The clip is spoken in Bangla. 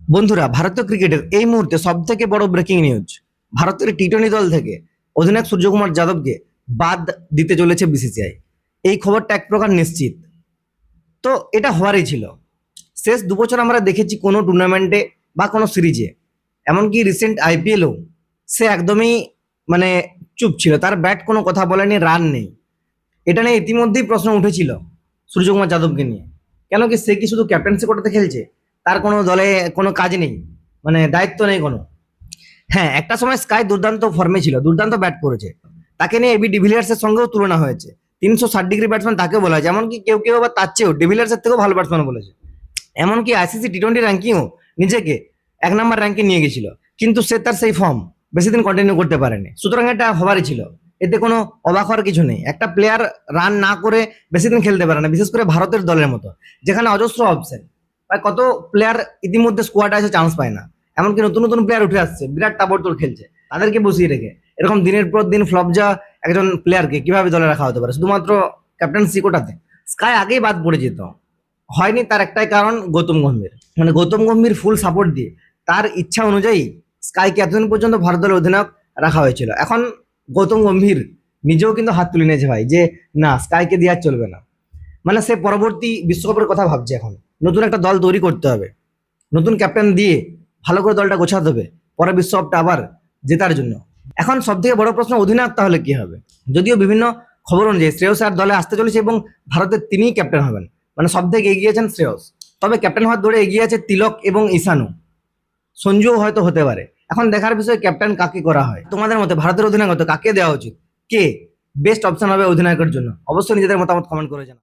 বন্ধুরা, ভারতীয় ক্রিকেটের এই মুহূর্তে সব থেকে বড় ব্রেকিং নিউজ। ভারতের টি-20 দল থেকে অধিনায়ক সূর্যকুমার যাদবকে বাদ দিতে চলেছে বিসিসিআই। এই খবরটা এক প্রকার নিশ্চিত। তো এটা হওয়ারই ছিল। শেষ 2 বছর আমরা দেখেছি কোনো টুর্নামেন্টে বা কোনো সিরিজে, এমনকি রিসেন্ট আইপিএলও সে একদমই মানে চুপ ছিল, তার ব্যাট কোনো কথা বলেনি, রান নেই। এটা নিয়ে ইতিমধ্যেই প্রশ্ন উঠেছিল সূর্যকুমার যাদবকে নিয়ে। কেন কি সে কি শুধু ক্যাপ্টেন্সি কোটাতে খেলছে, তার কোনো দলে কোনো কাজ নেই, মানে দায়িত্ব নেই কোনো? হ্যাঁ, একটা সময় স্কাই দুর্দান্ত ফর্মে ছিল, দুর্দান্ত ব্যাট করেছে, তাকে নিয়ে এবি ডিভিলিয়ার্সের সঙ্গেও তুলনা হয়েছে। 360 ডিগ্রি ব্যাটসম্যান তাকেও বলা হয়েছে, এমনকি কেউ কেউ আবার তার চেয়েও ডিভিলিয়ার্সের থেকেও ভালো ব্যাটসম্যান বলেছে। এমনকি আইসিসি টি-20 র্যাঙ্কিংও নিজেকে 1 নম্বর র্যাঙ্কে নিয়ে গেছিল, কিন্তু সে তার সেই ফর্ম বেশি দিন কন্টিনিউ করতে পারেনি। সুতরাং এটা হবারই ছিল, এতে কোনো অবাক হওয়ার কিছু নেই। একটা প্লেয়ার রান না করে বেশি দিন খেলতে পারে না, বিশেষ করে ভারতের দলের মতো, যেখানে অজস্র অপশন। প্রায় কত প্লেয়ার ইতিমধ্যে স্কোয়াডে আছে, চান্স পায় না। এমনকি নতুন নতুন প্লেয়ার উঠে আসছে, বিরাট তাবড়তোড় খেলছে, তাদেরকে বসিয়ে রেখে এরকম দিনের পর দিন ফ্লপ যা একজন প্লেয়ারকে কিভাবে দলে রাখা হতে পারে শুধুমাত্র ক্যাপ্টেন্সি কোটাতে? স্কাই আগেই বাদ পড়ে যেত। হয়নি, তার একটাই কারণ, গৌতম গম্ভীর। মানে গৌতম গম্ভীর ফুল সাপোর্ট দিয়ে তার ইচ্ছা অনুযায়ী স্কাইকে এতদিন পর্যন্ত ভারত দলের অধিনায়ক রাখা হয়েছিল। এখন গৌতম গম্ভীর নিজেও কিন্তু হাত তুলে নিয়েছে ভাই, যে না, স্কাইকে দিয়ে আর চলবে না। মানে সে পরবর্তী বিশ্বকাপের কথা ভাবছে। এখন নতুন একটা দল তৈরি করতে হবে, নতুন ক্যাপ্টেন দিয়ে ভালো করে দলটা গোছাতে হবে পরে বিশ্বকাপটা আবার জেতার জন্য। এখন সব থেকে বড় প্রশ্ন, অধিনায়ক তাহলে কি হবে? যদিও বিভিন্ন খবর অনুযায়ী শ্রেয়স আর দলে আসতে চলেছে এবং ভারতের তিনিই ক্যাপ্টেন হবেন। মানে সব থেকে এগিয়েছেন শ্রেয়স, তবে ক্যাপ্টেন হওয়ার দৌড়ে এগিয়ে আছে তিলক এবং ঈশানও। সঞ্জুও হয়তো হতে পারে। এখন দেখার বিষয় ক্যাপ্টেন কাকে করা হয়। তোমাদের মতে ভারতের অধিনায়কত্ব কাকে দেওয়া উচিত? কে বেস্ট অপশন হবে অধিনায়কের জন্য? অবশ্যই নিজেদের মতামত কমেন্ট করে জানাও।